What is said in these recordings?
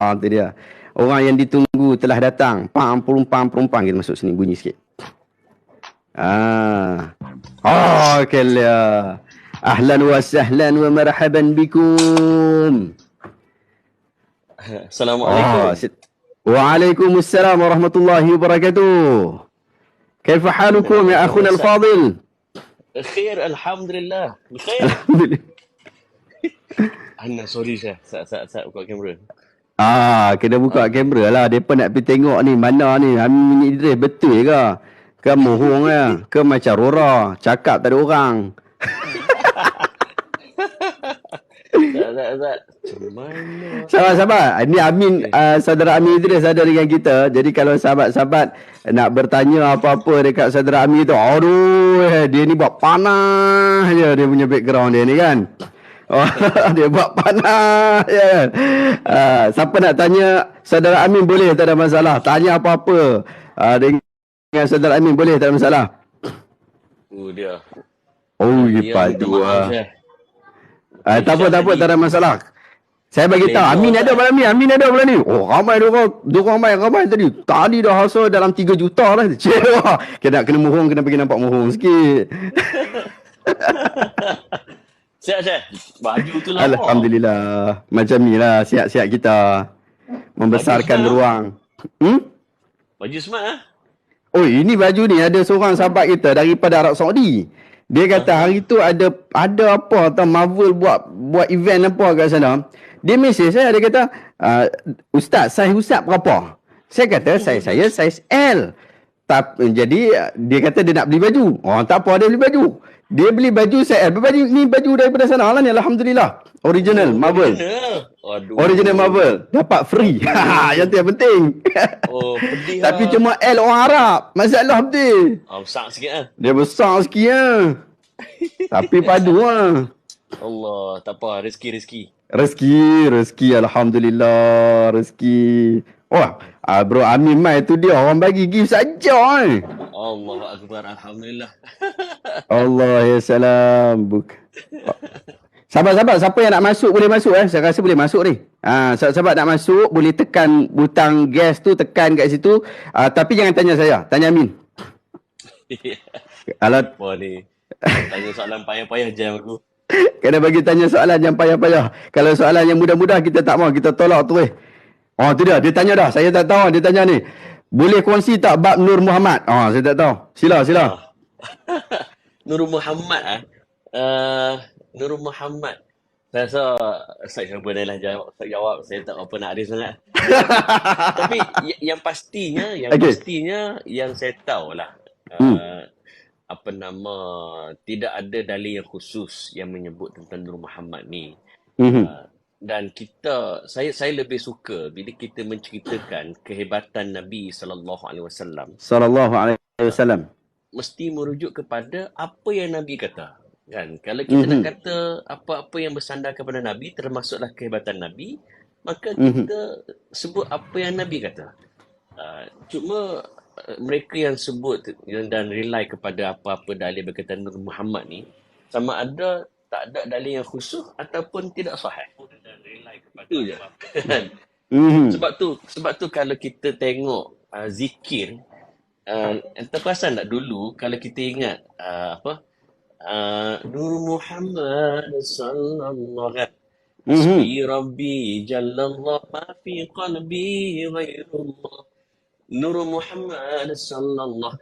tu dia. Orang yang ditunggu telah datang. Pam, perumpang kita masuk sini bunyi sikit. Kala. Ahlan wa sahlan wa marhaban bikum. Assalamualaikum. Waalaikumsalam warahmatullahi wabarakatuh. كيف حالكم يا أخونا الفاضل؟ خير الحمد لله بخير. Sorry saya buka kamera. Kena buka kamera lah. Mereka nak pergi tengok ni. Mana ni? Amin Idris betul ke? Ke mohong ke? Ke macam Rora? Cakap tak ada orang. Tak. Mana? Sahabat-sahabat. Ini Amin, saudara Amin Idris ada dengan kita. Jadi kalau sahabat-sahabat nak bertanya apa-apa dekat saudara Amin tu, aduh, dia ni buat panah je dia punya background dia ni kan. Dia buat panah je kan. Siapa nak tanya saudara Amin boleh, tak ada masalah. Tanya apa-apa dengan saudara Amin boleh, tak ada masalah. Dia. Padu lah. Tak apa, tak ada masalah. Saya bagi tahu Amin ada malam ni. Ramai ramai tadi. Tadi dah hasil dalam 3 juta lah. Kena mohong, kena pergi nampak mohong sikit. Siap. Baju tu lah. Alhamdulillah. Macam ni lah siap-siap kita membesarkan ruang. Baju smart Ini baju ni ada seorang sahabat kita daripada Arab Saudi. Dia kata hari tu ada apa atau Marvel buat event apa kat sana. Dia mesej saya, dia kata, Ustaz, saiz Ustaz berapa? Saya kata, saya saiz L. Jadi dia kata dia nak beli baju. Tak apa, dia beli baju. Dia beli baju saiz L. Ni baju daripada sana lah ni, alhamdulillah. Original Marvel. Original Marvel. Dapat free. Yang tu yang penting. Pedih Tapi cuma L orang Arab. Masalah betul. Besar sikit lah. Dia besar sikit lah. Tapi padu lah. Allah, tak apa. Rezeki. Rezeki. Alhamdulillah. Rezeki. Bro Amin Mai tu dia orang bagi gift saja. Allah Akbar. Alhamdulillah. Allah ya salam. Sahabat-sahabat, siapa yang nak masuk boleh masuk Saya rasa boleh masuk ni. Sahabat-sahabat nak masuk boleh tekan butang gas tu, tekan kat situ. Tapi jangan tanya saya, tanya Amin. Kalau apa ni? Tanya soalan payah-payah jam aku. Kena bagi tanya soalan yang payah-payah. Kalau soalan yang mudah-mudah kita tak mau, kita tolak tu tu dia tanya dah. Saya tak tahu dia tanya ni. Boleh kongsi tak bab Nur Muhammad? Saya tak tahu. Sila. Nur Muhammad Nur Muhammad. Saya rasa saya bolehlah jawab. Saya tak apa nak ada sangat. Tapi yang pastinya yang saya tahulah. Tidak ada dalil yang khusus yang menyebut tentang Nur Muhammad ni. Dan saya lebih suka bila kita menceritakan kehebatan Nabi sallallahu alaihi wasallam. Mesti merujuk kepada apa yang Nabi kata. Kan? Kalau kita nak kata apa-apa yang bersandar kepada Nabi, termasuklah kehebatan Nabi, maka kita sebut apa yang Nabi kata. Cuma mereka yang sebut dan rely kepada apa-apa dalil berkaitan Nur Muhammad ni, sama ada tak ada dalil yang khusus ataupun tidak sahih. Itu je. Sebab tu kalau kita tengok zikir, terperasan tak dulu kalau kita ingat Nur Muhammad sallallahu alaihi Hasbi Rabbi Jallallah ma fi qalbi ghairullah Nur Muhammad sallallahu.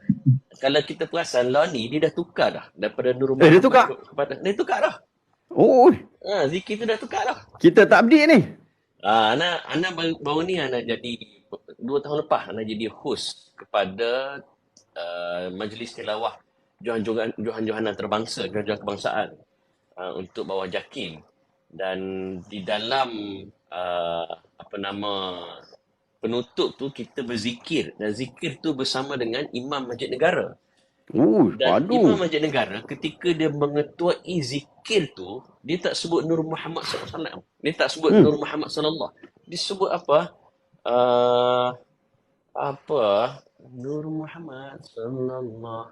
Kalau kita perasan lah ni dia dah tukar dah daripada Nur Muhammad dia tukar dah. Zikir tu dah tukar dah. Kita tak update ni. Ana baru ni ana jadi 2 tahun lepas ana jadi host kepada majlis tilawah Johan antarabangsa, Johan kebangsaan untuk bawah JAKIM. Dan di dalam penutup tu kita berzikir, dan zikir tu bersama dengan Imam Masjid Negara. Dan Imam Masjid Negara ketika dia mengetuai zikir tu, dia tak sebut Nur Muhammad SAW. Dia tak sebut Nur Muhammad SAW. Dia sebut apa? Nur Muhammad sallallahu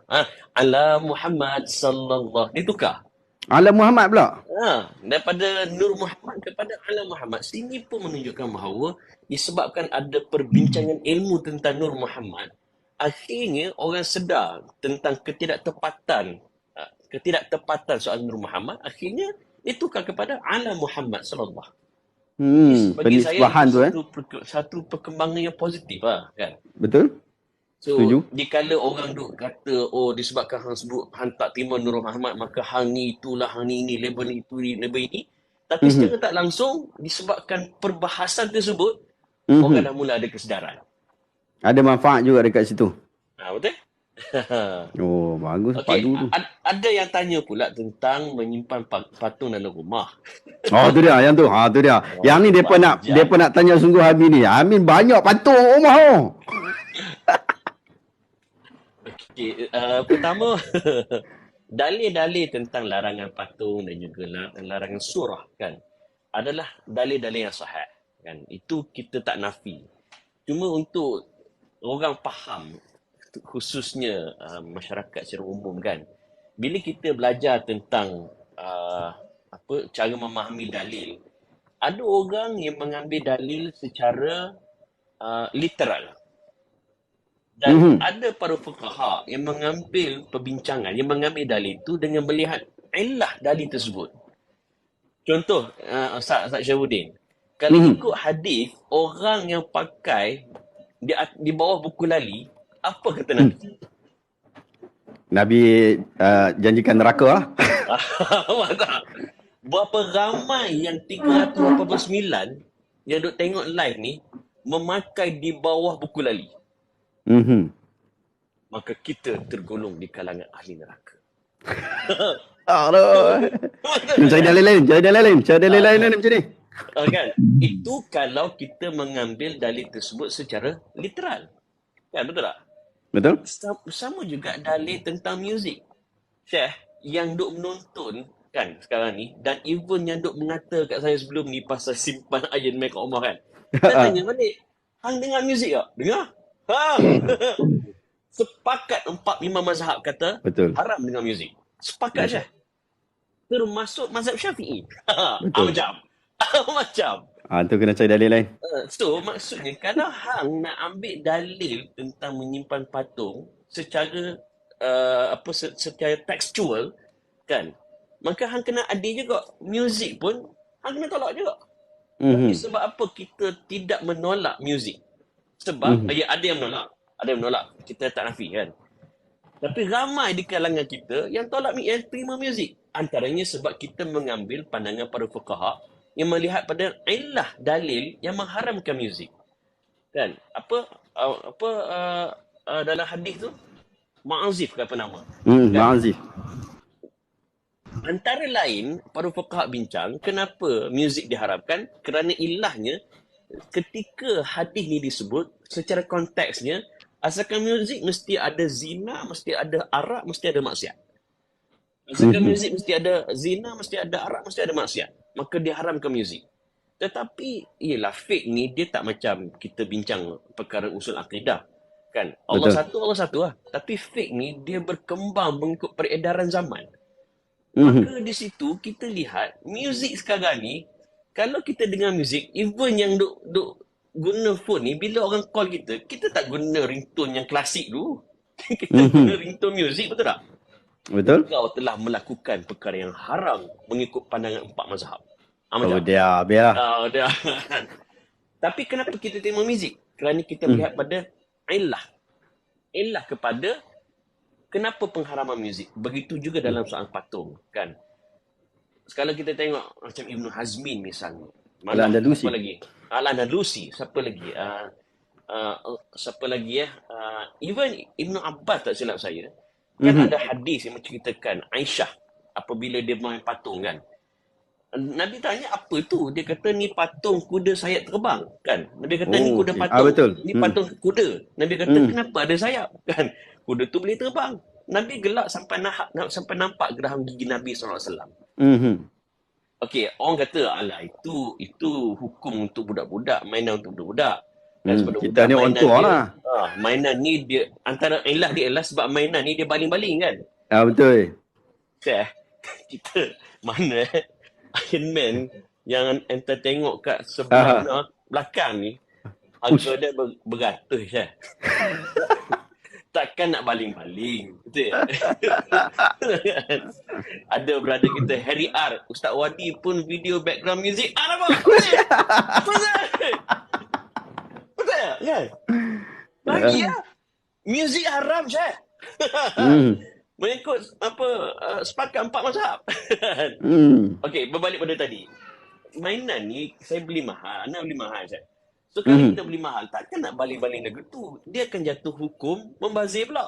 ala Muhammad sallallahu. Dia tukar. Ala Muhammad pula. Daripada Nur Muhammad kepada ala Muhammad. Sini pun menunjukkan bahawa disebabkan ada perbincangan ilmu tentang Nur Muhammad, akhirnya orang sedar tentang ketidaktepatan soal Nur Muhammad, akhirnya ditukar kepada ala Muhammad sallallahu. Bagi saya Penisbahan itu tu satu perkembangan yang positif lah kan. Betul? So Setuju? dikala orang duk kata disebabkan hang sebut hang tak terima Nur Muhammad maka hang ni itulah, hang ni ini, label ni itu, label ini. Tapi secara tak langsung disebabkan perbahasan tersebut, orang dah mula ada kesedaran. Ada manfaat juga dekat situ. Betul? Oh, bagus Okey, padu tu. ada yang tanya pula tentang menyimpan patung dalam rumah. Oh, tu dia yang tu. Tu dia. Yang ni depa nak tanya sungguh Amin ni. Amin banyak patung rumah tu. Okey, pertama dalil-dalil tentang larangan patung dan juga larangan surah kan adalah dalil-dalil yang sahih kan. Itu kita tak nafi. Cuma untuk orang faham, khususnya masyarakat secara umum kan, bila kita belajar tentang cara memahami dalil, ada orang yang mengambil dalil secara literal. Dan ada para fuqaha yang mengambil perbincangan, yang mengambil dalil itu dengan melihat illah dalil tersebut. Contoh, Ustaz Syahrudin, kalau ikut hadis, orang yang pakai di bawah buku lali, apa kata Nabi? Nabi janjikan neraka lah. Tak? Berapa ramai yang 389 yang duk tengok live ni memakai di bawah buku lali. Maka kita tergolong di kalangan ahli neraka. Cari dalil lain macam ni. Kan? Itu kalau kita mengambil dalil tersebut secara literal. Kan, betul tak? Betul? Sama juga dalil tentang muzik. Syekh yang duk menonton kan sekarang ni, dan even yang duk mengata kat saya sebelum ni pasal simpan Iron Man kat rumah kan. Saya tanya balik, hang dengar muzik tak? Dengar? Sepakat 4-5 mazhab kata Betul. haram dengar muzik. Sepakat je. Termasuk mazhab Syafi'i. Macam. Tu kena cari dalil lain. So maksudnya kalau hang nak ambil dalil tentang menyimpan patung secara secara tekstual kan, maka hang kena adil juga. Muzik pun hang kena tolak juga. Tapi sebab apa kita tidak menolak muzik? Sebab ada yang menolak, kita tak nafi kan. Tapi ramai di kalangan kita yang tolak, yang terima muzik. Antaranya sebab kita mengambil pandangan para fuqaha yang melihat pada illah dalil yang mengharamkan muzik. Kan? Dalam hadis tu Ma'azif ke apa nama? Ma'azif. Antara lain para fuqaha bincang kenapa muzik diharamkan, kerana ilahnya ketika hadis ni disebut secara konteksnya, asalkan muzik mesti ada zina, mesti ada arak, mesti ada maksiat. Asalkan muzik mesti ada zina, mesti ada arak, mesti ada maksiat. Maka diharamkan muzik. Tetapi ialah fake ni dia tak macam kita bincang perkara usul akidah. Kan? Allah satu lah. Tapi fake ni dia berkembang mengikut peredaran zaman. Maka di situ kita lihat muzik sekarang ni, kalau kita dengar muzik, even yang duk guna phone ni, bila orang call kita, kita tak guna ringtone yang klasik dulu. Kita guna ringtone muzik, betul tak? Betul. Kau telah melakukan perkara yang haram mengikut pandangan 4 mazhab. Biar. Tapi kenapa kita terima muzik? Kerana kita melihat pada illah kepada kenapa pengharaman muzik. Begitu juga dalam soal patung, kan? Sekarang kita tengok macam Ibn Hazmin misalnya. Al-Andalusi. Siapa lagi? Al-Andalusi. Siapa lagi? Even Ibn Abbas tak silap saya. Kan ada hadis yang menceritakan Aisyah apabila dia main patung kan. Nabi tanya apa tu? Dia kata ni patung kuda sayap terbang kan. Nabi kata ni kuda patung. Betul. Ni patung kuda. Nabi kata kenapa ada sayap kan? Kuda tu boleh terbang. Nabi gelak sampai nampak geraham gigi Nabi SAW. Okey, orang kata alah itu hukum untuk budak-budak, mainan untuk budak-budak. Kita ni orang tua lah. Mainan ni dia antara dia ialah sebab mainan ni dia baling-baling kan. Betul. Kita mana Iron Man yang enter tengok kat sebelah belakang ni, Harga dia beratus lah. Takkan nak baling-baling. Betul tak? Ada brother kita Harry R, Ustaz Wadi pun video background music. Nampak? Betul? Betul tak? Kan? Bagi lah. Muzik haram, Syed. Mengikut sepakat 4 mazhab. Okey, berbalik pada tadi. Mainan ni saya beli mahal. Anak beli mahal, Syed. So kalau kita beli mahal, takkan nak baling-baling lagu tu. Dia akan jatuh hukum membazir pula.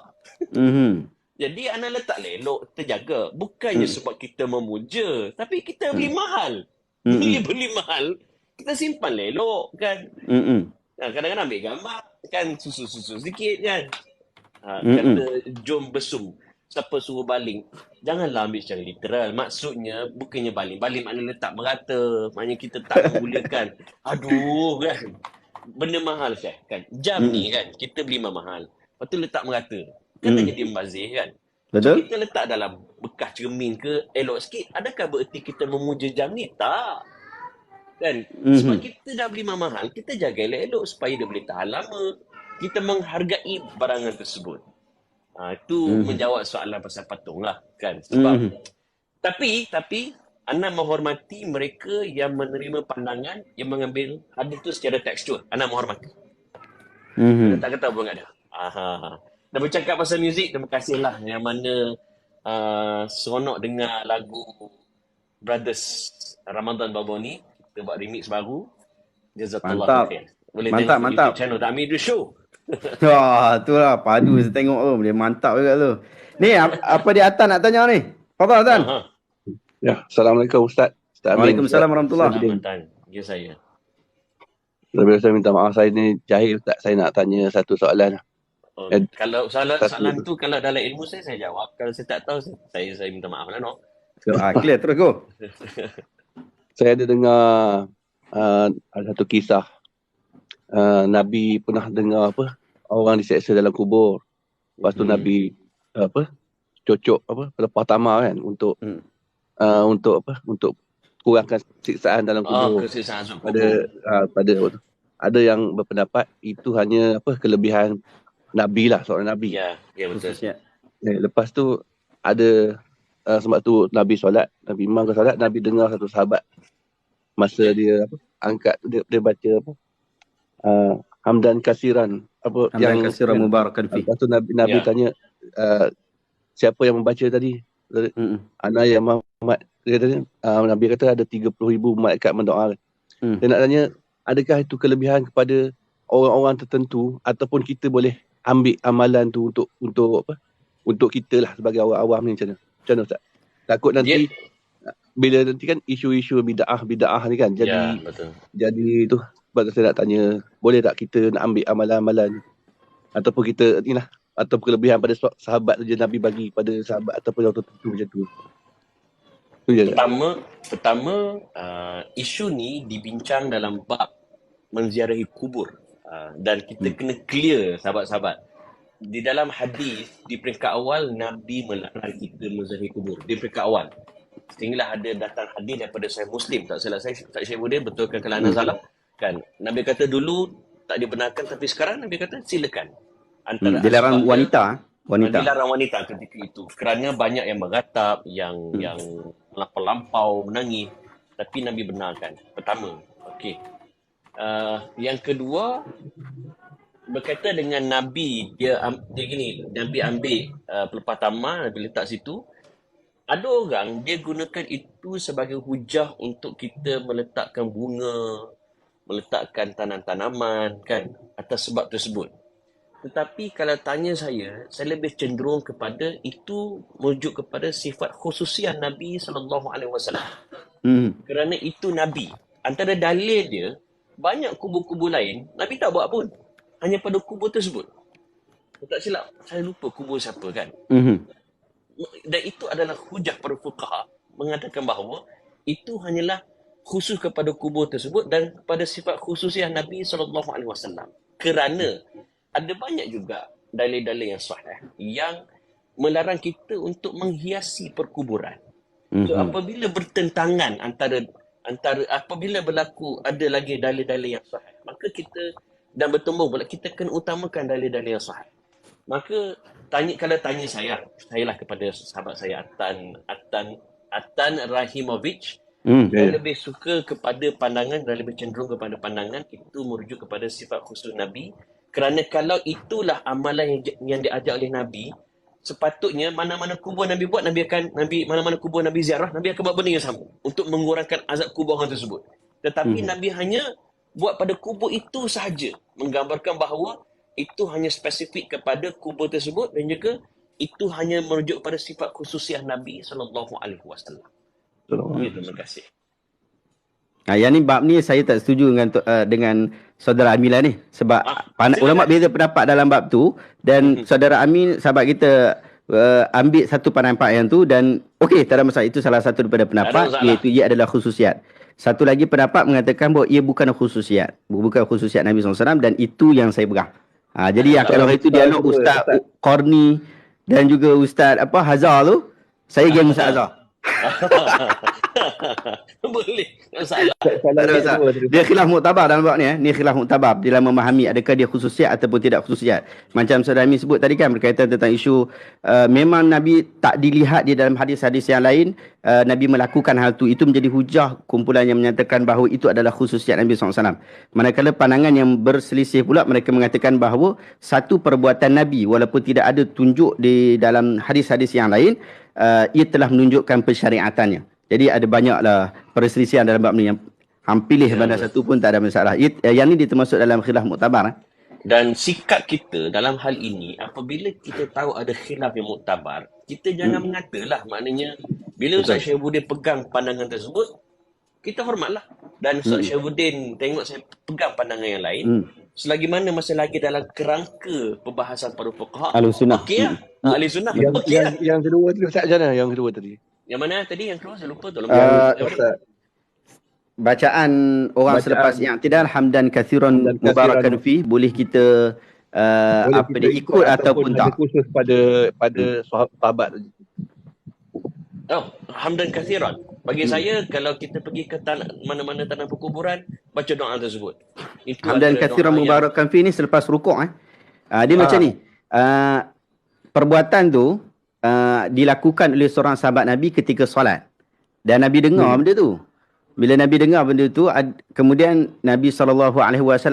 Jadi anak letak elok, terjaga. Bukannya sebab kita memuja, tapi kita beli mahal. Bila beli mahal, kita simpan elok kan. Kadang-kadang ambil gambar kan, susu-susu sikit kan. Kata jom besum. Siapa suruh baling? Janganlah ambil secara literal. Maksudnya bukannya baling. Baling maknanya letak merata. Maknanya kita tak menggunakan. Aduh kan. Benda mahal kan. Jam ni kan. Kita beli mahal. Lepas tu letak merata. Kan tak jadi membazir kan. Betul. So, kita letak dalam bekas cermin ke elok sikit. Adakah bererti kita memuja jam ni? Tak. Kan. Sebab kita dah beli mahal. Kita jaga elok-elok supaya dia boleh tahan lama. Kita menghargai barangan tersebut. Itu menjawab soalan pasal patung lah kan. Sebab tapi Ana menghormati mereka yang menerima pandangan yang mengambil hadis tu secara tekstual. Ana menghormati. Tak kata pun tak ada. Dah bercakap pasal muzik, terima kasihlah yang mana seronok dengar lagu Brothers Ramadan Babo ni. Kita buat remix baru. Jazakallah khair. Boleh tengok YouTube channel Dami The Show. Itulah padu saya tengok tu. Dia mantap juga tu. Ni apa dia Atan nak tanya ni? Fadhal Atan. Ya, Assalamualaikum Ustaz. Waalaikumsalam warahmatullahi wabarakatuh. Ya saya. Lebih saya minta maaf, saya ni jahil Ustaz. Saya nak tanya satu soalan. Kalau soalan tu kalau dalam ilmu saya jawab. Kalau saya tak tahu saya minta maaf lah no. Clear terus go. Saya ada dengar ada satu kisah. Nabi pernah dengar orang diseksa dalam kubur. Lepas tu Nabi cocok pelepah tamar kan untuk kurangkan siksaan dalam kubur. Siksaan pada ada yang berpendapat itu hanya kelebihan Nabi lah, seorang Nabi. Ya betul. Lepas tu ada sebab tu Nabi solat, Nabi imam ke solat, Nabi dengar satu sahabat masa dia angkat dia baca hamdan kasiran hamdan kasiran mubarakan fi. Lepas tu Nabi tanya siapa yang membaca tadi? Ana ya Muhammad. Dia kata Nabi kata ada 30,000 malaikat mendoa. Dia nak tanya adakah itu kelebihan kepada orang-orang tertentu ataupun kita boleh ambil amalan tu untuk kita lah sebagai orang awam ni macam mana Ustaz? Takut nanti bila nanti kan isu-isu bid'ah ni kan jadi tu. Sebab saya nak tanya, boleh tak kita nak ambil amalan-amalan ataupun kita inilah atau kelebihan pada sahabat saja Nabi bagi pada sahabat ataupun yang tertentu macam tu. Pertama isu ni dibincang dalam bab menziarahi kubur dan kita kena clear sahabat-sahabat. Di dalam hadis di peringkat awal Nabi melarang kita menziarahi kubur di peringkat awal. Sehinggalah ada datang hadis daripada Sahih Muslim, tak salah saya tak Syekh Budin betulkan kalau ana salah. Kan Nabi kata dulu tak dibenarkan tapi sekarang Nabi kata silakan. Antara dilarang wanita. Dilarang wanita ketika itu kerana banyak yang meratap, yang lampau menangis, tapi Nabi benarkan. Pertama, okey. Yang kedua berkaitan dengan Nabi dia gini, Nabi ambil pelepah tamar, Nabi letak situ. Ada orang dia gunakan itu sebagai hujah untuk kita meletakkan bunga, meletakkan tanam-tanaman kan atas sebab tersebut. Tetapi kalau tanya saya lebih cenderung kepada itu merujuk kepada sifat khususiah Nabi SAW. Kerana itu Nabi. Antara dalil dia, banyak kubur-kubur lain, Nabi tak buat pun. Hanya pada kubur tersebut. Tak silap, saya lupa kubur siapa kan. Dan itu adalah hujah para fuqaha mengatakan bahawa itu hanyalah khusus kepada kubur tersebut dan kepada sifat khususiah Nabi SAW. Kerana ada banyak juga dalil-dalil yang sahih yang melarang kita untuk menghiasi perkuburan. So, apabila bertentangan antara apabila berlaku ada lagi dalil-dalil yang sahih, maka kita dan bertumbuh pula, kita kena utamakan dalil-dalil yang sahih. Maka kalau tanya saya lah kepada sahabat saya Atan Rahimovic, saya lebih suka kepada pandangan dan lebih cenderung kepada pandangan itu merujuk kepada sifat khusus Nabi, kerana kalau itulah amalan yang diajar oleh Nabi, sepatutnya mana-mana kubur Nabi buat, mana-mana kubur Nabi ziarah, Nabi akan buat benda yang sama untuk mengurangkan azab kubur orang tersebut. Tetapi Nabi hanya buat pada kubur itu sahaja, menggambarkan bahawa itu hanya spesifik kepada kubur tersebut dan juga itu hanya merujuk pada sifat khususiah Nabi SAW. Terima kasih. Yang ni bab ni saya tak setuju dengan saudara Amila ni, sebab ulama beza pendapat dalam bab tu, dan saudara Amin sahabat kita ambil satu pendapat yang tu, dan okey, tak ada masalah, itu salah satu daripada pendapat, iaitu ia adalah khususiat. Satu lagi pendapat mengatakan bahawa ia bukan khususiat Nabi SAW, dan itu yang saya pegang. Jadi kalau itu dialog Ustaz Qarni dan juga Ustaz Hazar tu, saya game Ustaz Hazar. Boleh, salah. Dia khilaf muktabar dalam bab ni. Ni khilaf muktabar dalam memahami adakah dia khususiat ataupun tidak khususiat. Macam Saudara Amin sebut tadi kan, berkaitan tentang isu memang Nabi tak dilihat di dalam hadis-hadis yang lain Nabi melakukan hal tu. Itu menjadi hujah kumpulan yang menyatakan bahawa itu adalah khususiat Nabi SAW. Manakala pandangan yang berselisih pula, mereka mengatakan bahawa satu perbuatan Nabi walaupun tidak ada tunjuk di dalam hadis-hadis yang lain, ia telah menunjukkan pensyariatannya. Jadi ada banyaklah perselisihan dalam bab ni, yang pilih mana satu pun tak ada masalah. Yang ni dia termasuk dalam khilaf muktabar. Dan sikap kita dalam hal ini, apabila kita tahu ada khilaf yang muktabar, kita jangan mengatalah, maknanya bila Ustaz Syaifuddin pegang pandangan tersebut, kita hormatlah. Dan Ustaz Syaifuddin tengok saya pegang pandangan yang lain, selagi mana masih lagi dalam kerangka perbahasan para fuqaha, Ahlussunnah. okey lah. Ahlussunnah. Yang kedua tadi Ustaz, macam mana yang kedua tadi? Yang mana tadi yang keluar saya lupa tu. Bacaan orang selepas i'tidal hamdan kathiran mubarakan fi, boleh kita dia ikut ataupun tak? Khusus pada sahabat. Hamdan kathiran. Bagi saya, kalau kita pergi ke mana-mana tanah perkuburan, baca doa tersebut. Hamdan kathiran mubarakan fi ni selepas rukuk. Dia macam ni. Perbuatan tu dilakukan oleh seorang sahabat Nabi ketika solat, dan Nabi dengar benda tu. Bila Nabi dengar benda tu, kemudian Nabi SAW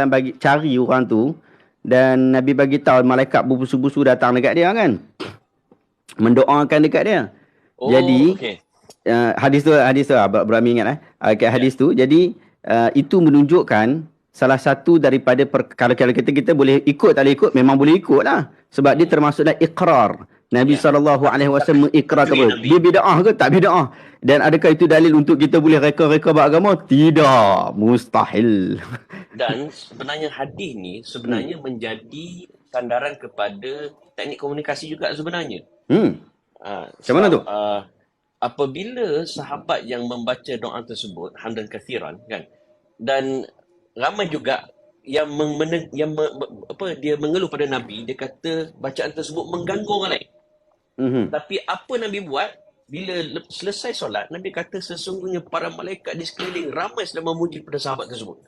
bagi cari orang tu, dan Nabi bagi tahu malaikat berbusu-busu datang dekat dia kan, mendoakan dekat dia. Jadi hadis tu berami ingat hadis tu. Jadi itu menunjukkan salah satu daripada kalau kita boleh ikut tak boleh ikut, memang boleh ikut lah, sebab dia termasuk dalam ikrar. Nabi SAW mengikrar dia bid'ah ke tak bid'ah, dan adakah itu dalil untuk kita boleh reka-reka beragama? Tidak, mustahil. Dan sebenarnya hadis ni menjadi sandaran kepada teknik komunikasi juga sebenarnya. Macam mana tu? Apabila sahabat yang membaca doa tersebut hamdan kathiran kan, dan ramai juga yang dia mengeluh pada Nabi, dia kata bacaan tersebut mengganggu orang lain. Tapi apa Nabi buat? Bila selesai solat, Nabi kata sesungguhnya para malaikat di sekeliling ramai sedang memuji pada sahabat tersebut.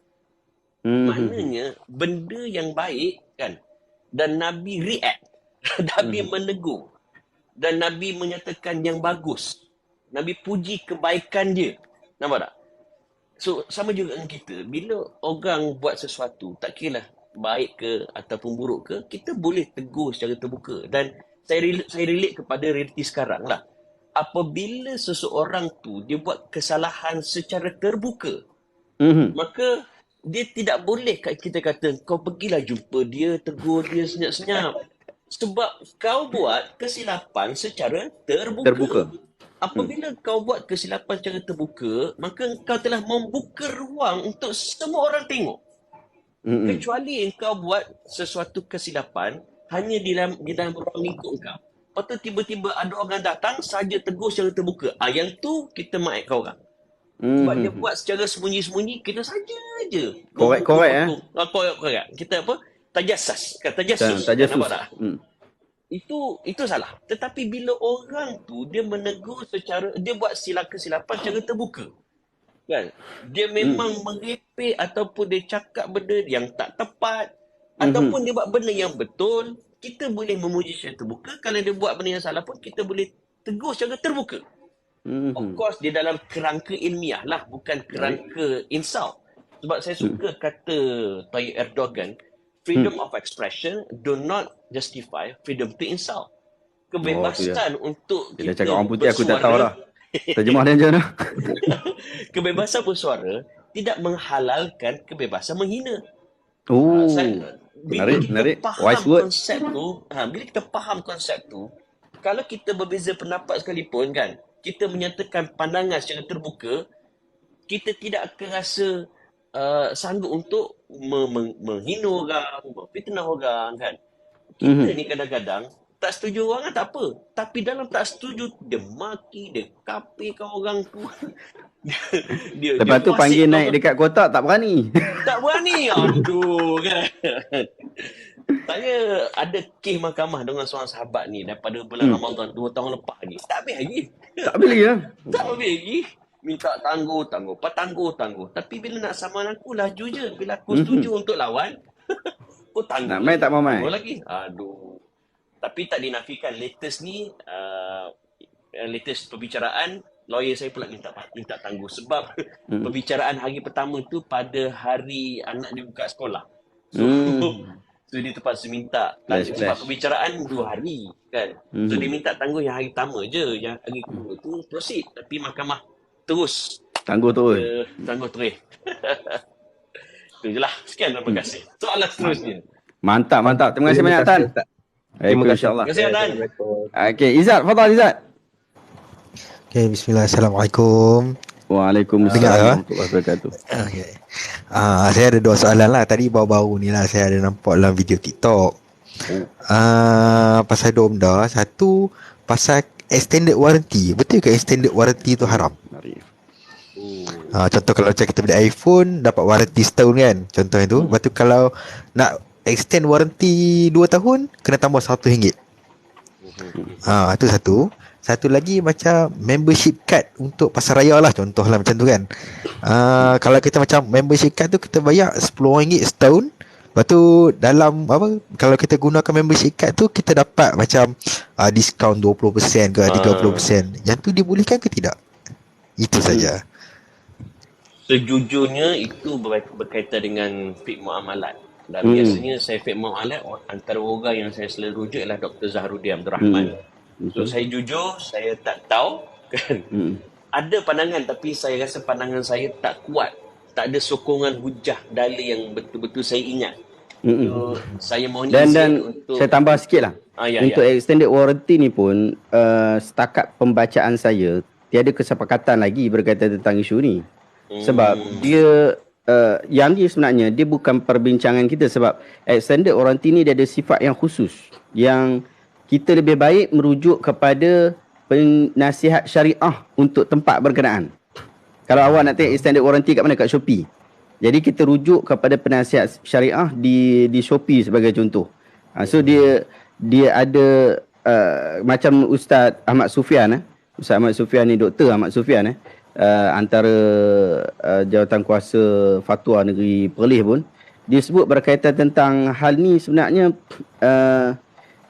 Maknanya benda yang baik kan, dan Nabi react, Nabi menegur, dan Nabi menyatakan yang bagus, Nabi puji kebaikan dia. Nampak tak? So sama juga dengan kita, bila orang buat sesuatu, tak kira baik ke ataupun buruk ke, kita boleh tegur secara terbuka. Dan saya relate kepada realiti sekarang lah. Apabila seseorang tu dia buat kesalahan secara terbuka, maka dia tidak boleh kita kata kau pergilah jumpa dia, tegur dia senyap-senyap, sebab kau buat kesilapan secara terbuka. Apabila kau buat kesilapan secara terbuka, maka kau telah membuka ruang untuk semua orang tengok. Kecuali kau buat sesuatu kesilapan hanya di dalam ruang lingkup kau. Lepas tu tiba-tiba ada orang datang saja tegur secara terbuka. Yang tu kita maafkan orang. Sebab dia buat secara sembunyi-sembunyi, kita saja je. Korek. Korek. Kita tajassus. Tajassus. Nampak tak? Itu salah. Tetapi bila orang tu dia menegur dia buat kesilapan secara terbuka, kan, dia memang merepek ataupun dia cakap benda yang tak tepat, Ataupun dia buat benda yang betul, kita boleh memuji secara terbuka. Kalau dia buat benda yang salah pun, kita boleh tegur secara terbuka. Of course, dia dalam kerangka ilmiah lah, bukan kerangka insult. Sebab saya suka kata Tayyip Erdogan, freedom of expression do not justify freedom to insult. Kebebasan untuk Dia kita cakap orang putih aku tak tahu bersuara, dah. Terjemah dia macam mana? kebebasan bersuara tidak menghalalkan kebebasan menghina. Oh, Bila kita menarik. faham Wise word. konsep tu, bila kita faham konsep tu, kalau kita berbeza pendapat sekalipun kan, kita menyatakan pandangan secara terbuka, kita tidak akan rasa sanggup untuk menghina orang, memfitnah orang kan. Kita ni kadang-kadang tak setuju orang kan tak apa. Tapi dalam tak setuju, dia maki, dia kapirkan orang tu. dia Lepas tu wasik panggil orang. naik dekat kotak tak berani. Tak berani. Aduh kan. Saya ada kes mahkamah dengan seorang sahabat ni daripada bulan Ramadan 2 tahun lepas ni. Tak habis lagi. Tak boleh ya. Tak habis lagi. Minta tangguh. Tapi bila nak saman aku, laju je. Bila aku setuju untuk lawan, aku tangguh. Nak main tak mau main. Tangguh lagi. Aduh. Tapi tak dinafikan. Latest ni, latest perbicaraan, lawyer saya pula minta tangguh. Sebab perbicaraan hari pertama tu pada hari anak dia buka sekolah. So dia terpaksa minta tangguh. Sebab perbicaraan 2 hari kan. So dia minta tangguh yang hari pertama je. Yang hari kedua tu proceed. Tapi mahkamah terus. Tangguh terus. Tangguh terus. Itu je lah. Sekian, terima kasih. Soalan seterusnya. Mantap. Terima kasih banyak Tan. Terima kasih. InsyaAllah. Terima kasih Tan. Okey, Izzat, fadal Izzat. Okay, bismillah. Assalamualaikum. Waalaikumsalam Dengar, warahmatullahi wabarakatuh. Okay. Saya ada 2 soalan lah. Tadi baru-baru ni lah saya ada nampak dalam video TikTok. Pasal 2 benda. Satu, pasal extended warranty. Betul ke extended warranty tu haram? Contoh kalau macam kita beli iPhone, dapat warranty setahun kan. Contoh itu. Lepas tu kalau nak extend warranty 2 tahun, kena tambah RM100. Itu satu. Satu lagi macam membership card untuk pasaraya lah, contoh lah macam tu kan. Kalau kita macam membership card tu kita bayar RM10 setahun. Lepas tu dalam apa, kalau kita gunakan membership card tu kita dapat macam diskaun 20% ke 30%. Yang tu dibolehkan ke tidak? Itu saja. Sejujurnya itu berkaitan dengan fiqh muamalat. Dan biasanya saya fiqh muamalat, antara orang yang saya selalu rujuk ialah Dr. Zaharuddin Abdul Rahman. So saya jujur, saya tak tahu kan. Ada pandangan tapi saya rasa pandangan saya tak kuat. Tak ada sokongan hujah dalil yang betul-betul saya ingat. So, saya mohon Dan untuk saya tambah sikit lah. Untuk extended warranty ni pun, setakat pembacaan saya, tiada kesepakatan lagi berkaitan tentang isu ni. Sebab dia yang dia sebenarnya dia bukan perbincangan kita, sebab extended warranty ni dia ada sifat yang khusus yang kita lebih baik merujuk kepada penasihat syariah untuk tempat berkenaan. Kalau awak nak tengok extended warranty kat mana? Kat Shopee. Jadi kita rujuk kepada penasihat syariah di Shopee sebagai contoh. So dia ada macam Ustaz Ahmad Sufian. Ustaz Ahmad Sufian ni, Dr. Ahmad Sufian antara jawatan kuasa fatwa negeri Perlis pun, dia sebut berkaitan tentang hal ni sebenarnya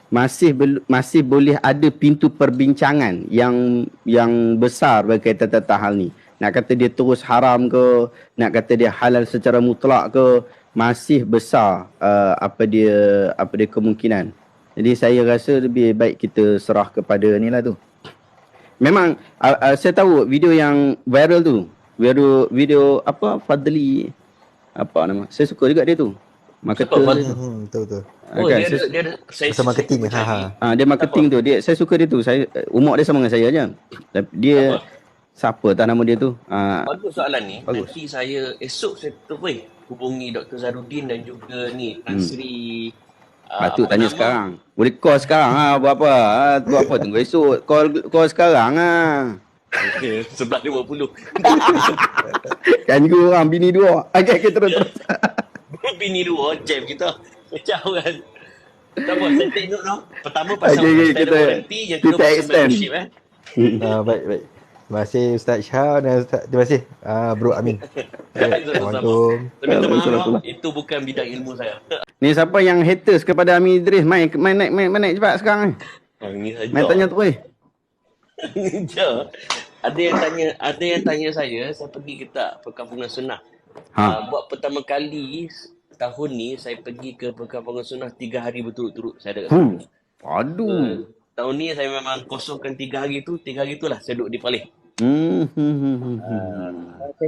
masih boleh ada pintu perbincangan yang besar berkaitan tentang hal ni. Nak kata dia terus haram ke, nak kata dia halal secara mutlak ke, masih besar apa dia kemungkinan. Jadi saya rasa lebih baik kita serah kepada ni lah tu. Memang saya tahu video yang viral tu, video apa, Fadli apa nama, saya suka juga dia tu. Marketer Betul. Oh, kan? dia Pasal marketing. Dia marketing tu. Saya suka dia tu. Umur dia sama dengan saya je. Dia siapa tak nama dia tu? Bagus soalan ni. Bagus. Nanti saya esok saya terus hubungi Dr. Zaharuddin dan juga ni Tan Sri. Patut tanya nama? Sekarang. Boleh call sekarang buat apa? Buat apa tunggu esok. Call sekarang Okay, 11.50. Kan juga orang bini 2. Okay, terus. Bini 2 jam kita. Macam kan. Tak apa, saya take note tau. Pertama pasal kita warranty, yang kedua pasal extend. membership Baik. Terima kasih Ustaz Syah dan terima kasih Bro Amin. Assalamualaikum. Minta maaf, itu bukan bidang ilmu saya. Ni siapa yang haters kepada Amin Idris? Main naik cepat sekarang ni. Ini saja. Main tanya tu Je. Ada yang tanya saya pergi ke tak perkampungan sunnah. Buat pertama kali tahun ni saya pergi ke perkampungan sunnah 3 hari berturut-turut saya ada kat sana. Aduh. Tahun ni saya memang kosongkan 3 hari tu, 3 hari itulah saya duduk di Palih. Saya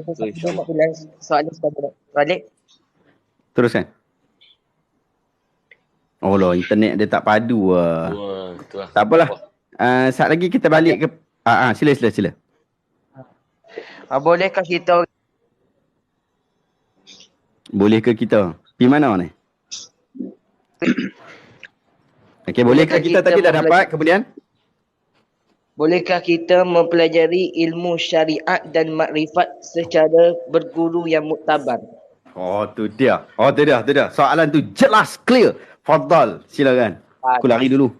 pun nak bilang soalan sekarang balik. Teruskan. Oh lah, internet dia tak padu lah. Itulah. Tak apalah. Saat lagi kita balik ke sila. Bolehkah kita Pergi mana ni? Okey, bolehkah kita tadi dah dapat, kemudian? Bolehkah kita mempelajari ilmu syariat dan makrifat secara berguru yang muktabar? Oh, tu dia. Soalan tu jelas, clear. Fadal, silakan. Aku lari dulu.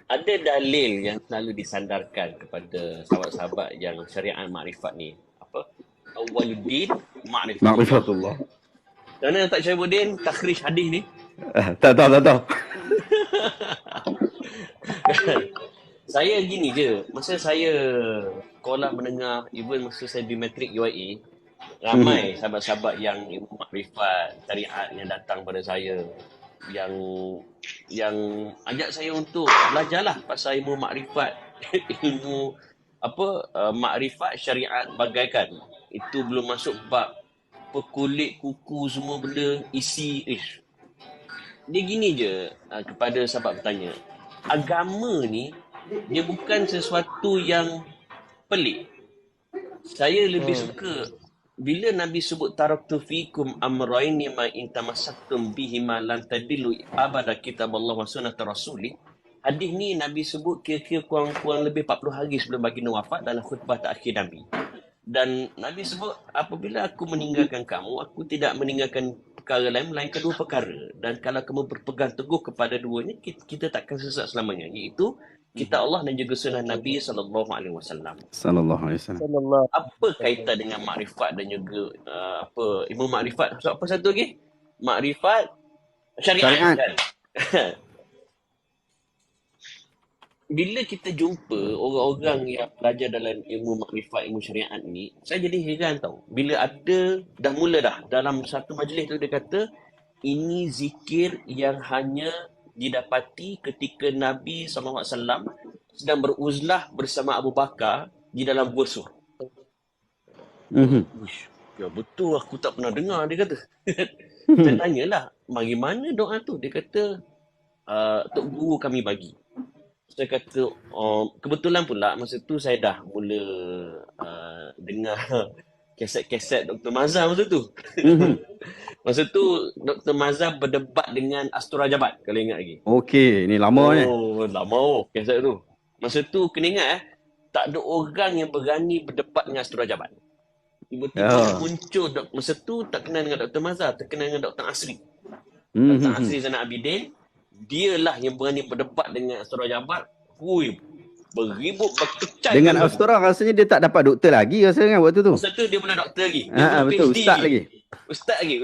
Ada dalil yang selalu disandarkan kepada sahabat-sahabat yang syariat makrifat ni. Apa? Awaluddin Ma'rifatullah. Kerana tak Syaibuddin takhrij hadis ni? Tak tahu. Saya gini je, masa saya sekolah menengah, even masa saya di matrik UIA, ramai sahabat-sahabat yang ilmu makrifat, syariat yang datang pada saya, yang ajak saya untuk belajarlah pasal ilmu makrifat, ilmu makrifat syariat bagaikan. Itu belum masuk bab kulit, kuku, semua benda, isi. Dia gini je kepada sahabat bertanya. Agama ni, dia bukan sesuatu yang pelik. Saya lebih suka bila Nabi sebut taraktu fikum amrayni ma in tamassaktum bihima lan tadillu abada kitaballah wa sunnat rasulih. Hadis ni Nabi sebut kira-kira kurang lebih 40 hari sebelum baginda wafat dalam khutbah terakhir Nabi. Dan Nabi sebut, apabila aku meninggalkan kamu, aku tidak meninggalkan perkara lain melainkan 2 perkara. Dan kalau kamu berpegang teguh kepada duanya, kita takkan sesat selamanya. Iaitu kitab Allah dan juga sunnah Nabi SAW. Sallallahu alaihi wasallam. Apa kaitan dengan makrifat dan juga ilmu makrifat? So, apa satu lagi? Makrifat syariat. Kan? Bila kita jumpa orang-orang yang belajar dalam ilmu makrifat, ilmu syariat ni, saya jadi heran tau. Bila dah mula dalam satu majlis tu dia kata, ini zikir yang hanya didapati ketika Nabi SAW sedang beruzlah bersama Abu Bakar di dalam Gua Sur. Ya betul, aku tak pernah dengar, dia kata. Saya tanyalah, bagaimana doa tu? Dia kata, Tok Guru kami bagi. Saya kata, kebetulan pula masa tu saya dah mula dengar keset-keset Dr. Mazhar masa tu. Masa tu Dr. Mazhar berdebat dengan Astura Jabat, kalau ingat lagi. Okey, ni lama ni. Oh, lama keset tu. Masa tu kena ingat tak ada orang yang berani berdebat dengan Astura Jabat. Tiba-tiba muncul, masa tu tak kenal dengan Dr. Mazhar, terkenal dengan Dr. Asri. Dr. Asri Zainal Abidin. Dialah yang berani berdebat dengan Astura Jabat. Berribut, berkecai. Dengan Astura rasanya dia tak dapat doktor lagi rasanya waktu tu. Masa tu dia pernah doktor lagi. Betul, ustaz lagi.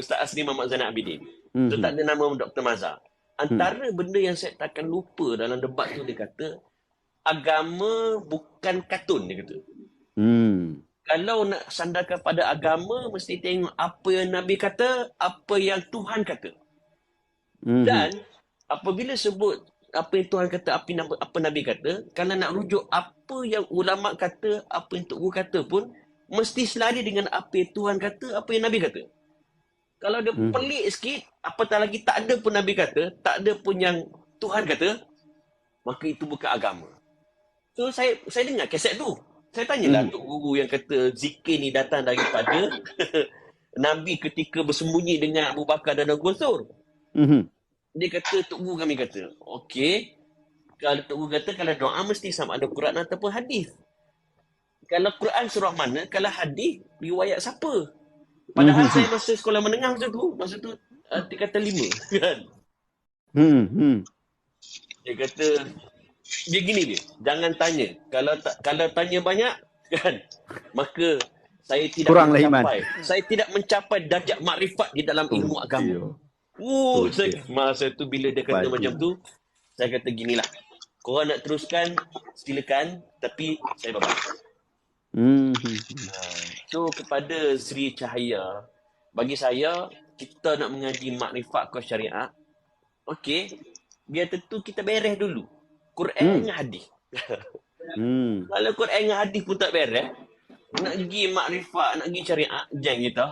Ustaz Asri Muhammad Zainal Abidin. Tu tak ada nama Dr. Mazhar. Antara benda yang saya takkan lupa dalam debat tu, dia kata, agama bukan kartun, dia kata. Kalau nak sandarkan pada agama, mesti tengok apa yang Nabi kata, apa yang Tuhan kata. Dan apabila sebut apa yang Tuhan kata, apa Nabi kata, kalau nak rujuk apa yang ulama kata, apa yang Tok Guru kata pun, mesti selari dengan apa yang Tuhan kata, apa yang Nabi kata. Kalau dia pelik sikit, apatah lagi tak ada pun Nabi kata, tak ada pun yang Tuhan kata, maka itu bukan agama. So saya dengar keset tu. Saya tanyalah Tok Guru yang kata zikir ni datang daripada Nabi ketika bersembunyi dengan Abu Bakar dan Gua Sur. Dia kata, Tok Guru kami kata, okey, kalau Tok Guru kata, kalau doa mesti sama ada Quran ataupun hadis. Kalau Quran surah mana, kalau hadis, riwayat siapa? Padahal saya masa sekolah menengah masa tu tingkatan 5, kan? Dia kata, dia gini dia. Jangan tanya. Kalau tanya banyak kan, maka saya tidak Kuranglah iman. Saya tidak mencapai darjat makrifat di dalam ilmu agama. Masa tu bila dia kata macam tu, saya kata ginilah. Korang nak teruskan, silakan. Tapi saya babat. So kepada Sri Cahaya, bagi saya, kita nak mengaji makrifat ke syariat, okey, biar tentu kita beres dulu Quran dengan hadis. Kalau Quran dengan hadis pun tak beres, nak pergi makrifat, nak pergi syariat, jangan kita.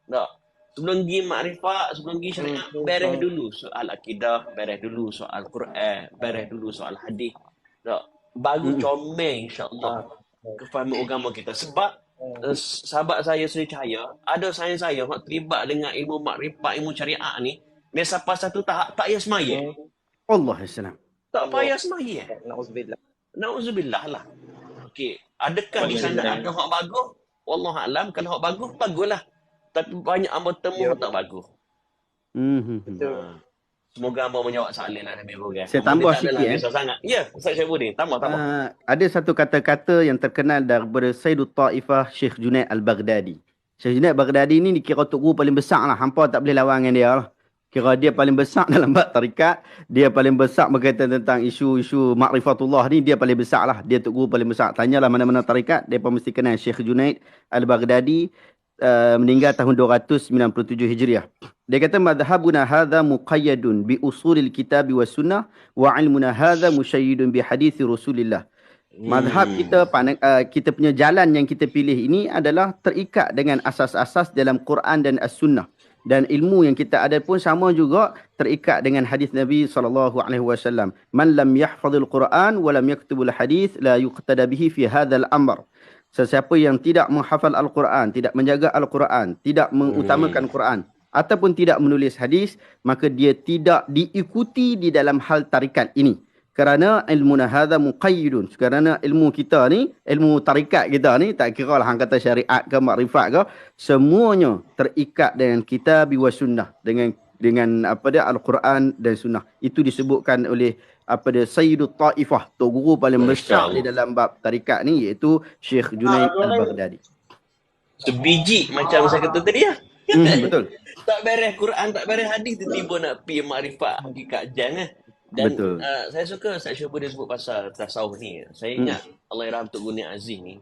Tak. Sebelum pergi makrifat, sebelum pergi syariat, beres dulu soal akidah, beres dulu soal Quran, beres dulu soal hadis. Tak. Baru comel insya-Allah kefahaman agama kita. Sebab sahabat saya Sri Cahaya, ada saya yang terlibat dengan ilmu makrifat, ilmu syariat ni, dia sampai satu tahap tak payah semaya. Allah Islam. Tak payah semaya. Nauzubillah lah. Okey, adakah di sana ada hak bagus? Wallahu alam. Kalau hak bagus, baguslah. Tapi banyak hamba temu tak bagus. Semoga hamba menjawab soalan Nabi Ibrahim. Saya tambah sikit. Ya, saya boleh. Tambah. Ada satu kata-kata yang terkenal daripada Sayyidut Ta'ifah Syekh Junaid Al-Baghdadi. Syekh Junaid Al-Baghdadi ni dikira tok guru paling besar lah. Hampa tak boleh lawan dengan dia lah. Kira dia paling besar dalam bab tarikat. Dia paling besar berkaitan tentang isu-isu makrifatullah ni. Dia paling besar lah. Dia tok guru paling besar. Tanyalah mana-mana tarikat. Dia pun mesti kenal Syekh Junaid Al-Baghdadi. Meninggal tahun 297 Hijriah. Dia kata madhabuna hadha muqayyadun bi usulil kitab wa sunnah wa ilmuna hadha musyayyidun bi hadis Rasulillah. Madhab kita, kita punya jalan yang kita pilih ini adalah terikat dengan asas-asas dalam Quran dan As-Sunnah. Dan ilmu yang kita ada pun sama juga terikat dengan hadis Nabi SAW. Man lam yahfazul Quran wa lam yaktubul hadis la yuqtada bihi fi hadzal amr. Sesiapa yang tidak menghafal Al-Quran, tidak menjaga Al-Quran, tidak mengutamakan Quran, ataupun tidak menulis hadis, maka dia tidak diikuti di dalam hal tarikat ini. Kerana ilmuna hadha muqayyidun. Kerana ilmu kita ni, ilmu tarikat kita ni, tak kira lah hang kata syariat ke makrifat ke, semuanya terikat dengan kitab wa sunnah, dengan apa dia Al-Quran dan sunnah. Itu disebutkan oleh Sayyidut Ta'ifah, tok guru paling besar di dalam bab tarikat ni, iaitu Syekh Junaid Al-Baghdadi. Sebiji macam saya kata tadi lah. Betul. Tak beres Quran, tak beres hadis, tiba-tiba nak pergi makrifat hakikat jangan. Dan saya suka Ustaz Syukur dia sebut pasal tasawuf ni. Saya ingat Allahyarham Tok Guni Aziz ni,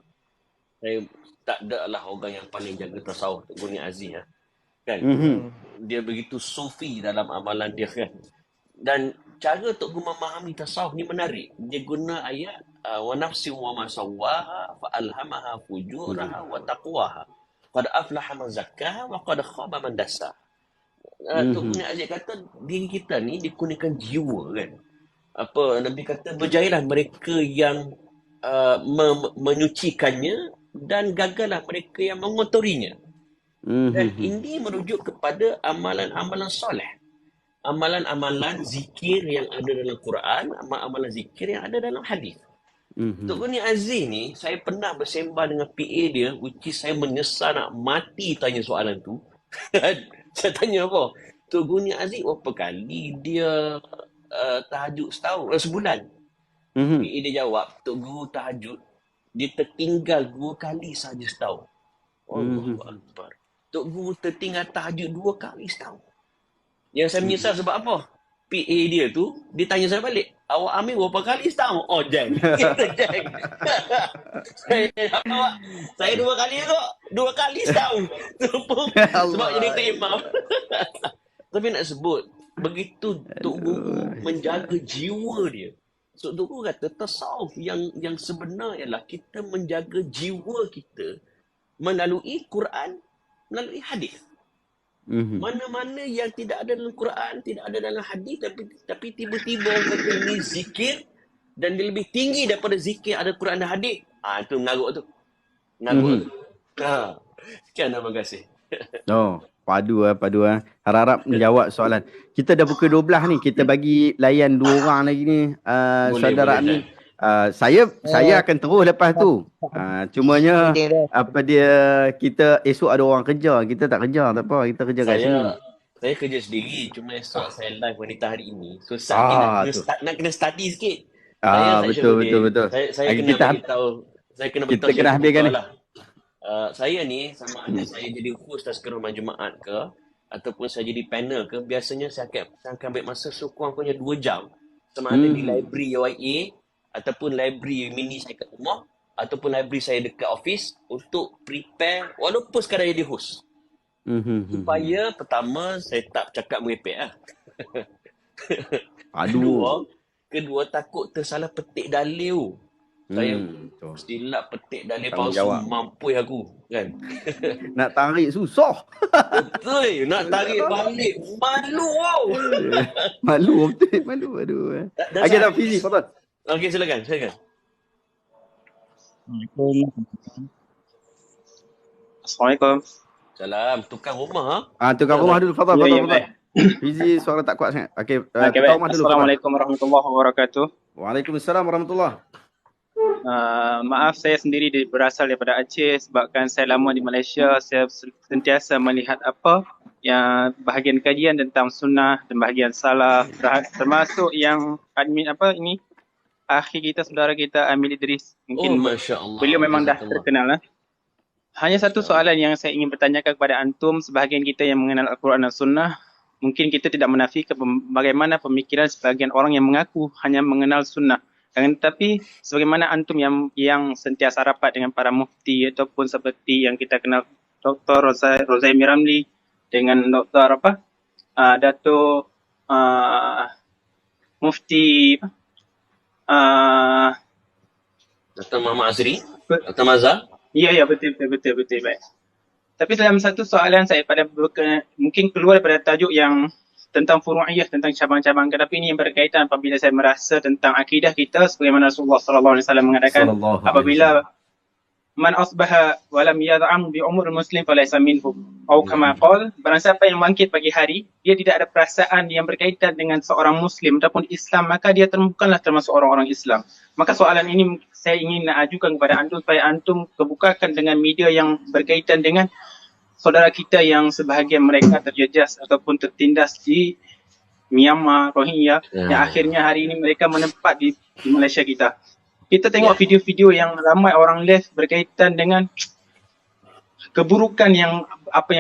saya tak ada lah orang yang paling jaga tasawuf Tok Guni Aziz lah. Kan? Dia begitu sufi dalam amalan dia kan. Dan cara Tok Guru memahami tasawuf ni menarik. Dia guna ayat wa nafsi wa ma sawwaha fa alhamaha fujuraha wa taqwaha. Qad aflaha man zakkaha wa qad khaba man dassaha. Tok Guru Aziz kata diri kita ni dikurniakan jiwa kan. Nabi kata berjayalah mereka yang menyucikannya dan gagallah mereka yang mengotorinya. Dan ini merujuk kepada amalan-amalan soleh. Amalan-amalan zikir yang ada dalam Quran, amalan zikir yang ada dalam hadis. Tok Guni Aziz ni, saya pernah bersembah dengan PA dia, which is saya menyesal nak mati tanya soalan tu. Saya tanya apa? Tok Guni Aziz berapa kali dia tahajud sebulan? PA dia jawab, Tok Guru tahajud, dia tertinggal 2 kali saja setahun. Allahu Akbar. Tok Guru tertinggal tahajud 2 kali setahun. Yang saya menyesal sebab apa? PA dia tu, dia tanya saya balik, awak ambil berapa kali setahun? Oh, jang. Jang. Saya 2 kali kok. 2 kali setahun. Sebab jadi imam. Tapi nak sebut, begitu Tok Guru menjaga jiwa dia. So, Tok Guru kata, tasawuf yang sebenar ialah kita menjaga jiwa kita melalui Quran, melalui hadis. Mana-mana yang tidak ada dalam Quran, tidak ada dalam hadis, tapi tiba-tiba orang kata ini zikir dan dia lebih tinggi daripada zikir ada Quran dan hadis. Itu mengarut tu. Mengarut tu. Sekian, terima kasih. Padu. Harap-harap menjawab soalan. Kita dah pukul 12 ni. Kita bagi layan 2 orang lagi ni. Saudara Amin. Saya akan terus lepas tu. Cumanya kita esok ada orang kerja. Kita tak kerja, tak apa. Kita kerja kat sini. Saya kerja sendiri. Cuma esok saya live wanita hari ini. So nak kena study sikit. Saya betul. Saya kena Kita beritahu, saya kena kita beritahu kena Syekh habiskan ni. lah. Saya ni sama ada saya jadi host tazkirah rumah Jumaat ke ataupun saya jadi panel ke, biasanya saya akan ambil masa sekurang-kurangnya 2 jam sama ada di library UIA ataupun library mini saya kat rumah ataupun library saya dekat office untuk prepare walaupun sekadar jadi host. Supaya pertama saya tak cakap merepek lah. Kedua takut tersalah petik dalil. Saya silap petik dalil palsu, mampus aku kan. Nak tarik susah. Betul, nak tarik balik malu wow. Malu betul, malu. Aduh. Okey dah Fizi, Fadal. Okey silakan. Assalamualaikum. Salam, tukang rumah ha. Tukar rumah dulu, Fadal. Baik. Fizi suara tak kuat sangat. Okey, Baik. tukar rumah dulu. Assalamualaikum warahmatullahi wabarakatuh. Waalaikumsalam warahmatullahi. Maaf, saya sendiri berasal daripada Aceh. Sebabkan saya lama di Malaysia, saya sentiasa melihat apa yang bahagian kajian tentang sunnah dan bahagian salah, termasuk yang admin akhi kita, saudara kita Amil Idris. Mungkin Masya Allah. beliau memang dah terkenal lah. Hanya satu soalan yang saya ingin bertanyakan kepada antum, sebahagian kita yang mengenal Al-Quran dan Sunnah, mungkin kita tidak menafikan bagaimana pemikiran sebahagian orang yang mengaku hanya mengenal Sunnah. Tetapi sebagaimana antum yang sentiasa rapat dengan para mufti ataupun seperti yang kita kenal Dr. Rozaimi Ramli dengan Dr. Dato Mufti Dr. Muhammad Azri, Dr. Mazhar. Ya, betul baik. Tapi dalam satu soalan saya mungkin keluar daripada tajuk yang tentang furu'iyah, tentang cabang-cabang, tetapi ini yang berkaitan apabila saya merasa tentang akidah kita sebagaimana Rasulullah sallallahu alaihi wasallam mengatakan apabila man asbaha wa lam yad'am bi umur muslim falaysa minhum atau kama qala, barang siapa yang bangkit pagi hari dia tidak ada perasaan yang berkaitan dengan seorang muslim ataupun Islam, maka dia bukanlah termasuk orang-orang Islam. Maka soalan ini saya ingin nak ajukan kepada antum supaya antum kebukakan dengan media yang berkaitan dengan saudara kita yang sebahagian mereka terjejas ataupun tertindas di Myanmar, Rohingya, yang akhirnya hari ini mereka menempat di Malaysia kita. Kita tengok video-video yang ramai orang live berkaitan dengan keburukan yang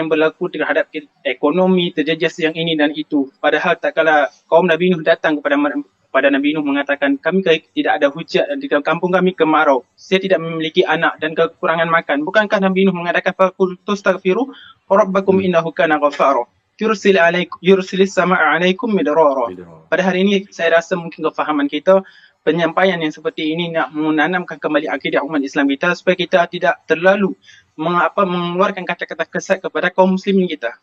berlaku terhadap ekonomi, terjejas yang ini dan itu. Padahal tak kala kaum Nabi Nuh datang kepada Nabi Nuh mengatakan, kami tidak ada hujat di kampung kami kemarau. Saya tidak memiliki anak dan kekurangan makan. Bukankah Nabi Nuh mengatakan faqul tastaghfiru rabbakum innahu kana ghafara. Yursilis samaa'a 'alaikum midrara. Pada hari ini saya rasa mungkin kefahaman kita penyampaian yang seperti ini nak menanamkan kembali akidah umat Islam kita supaya kita tidak terlalu mengeluarkan kata-kata kesat kepada kaum muslimin kita.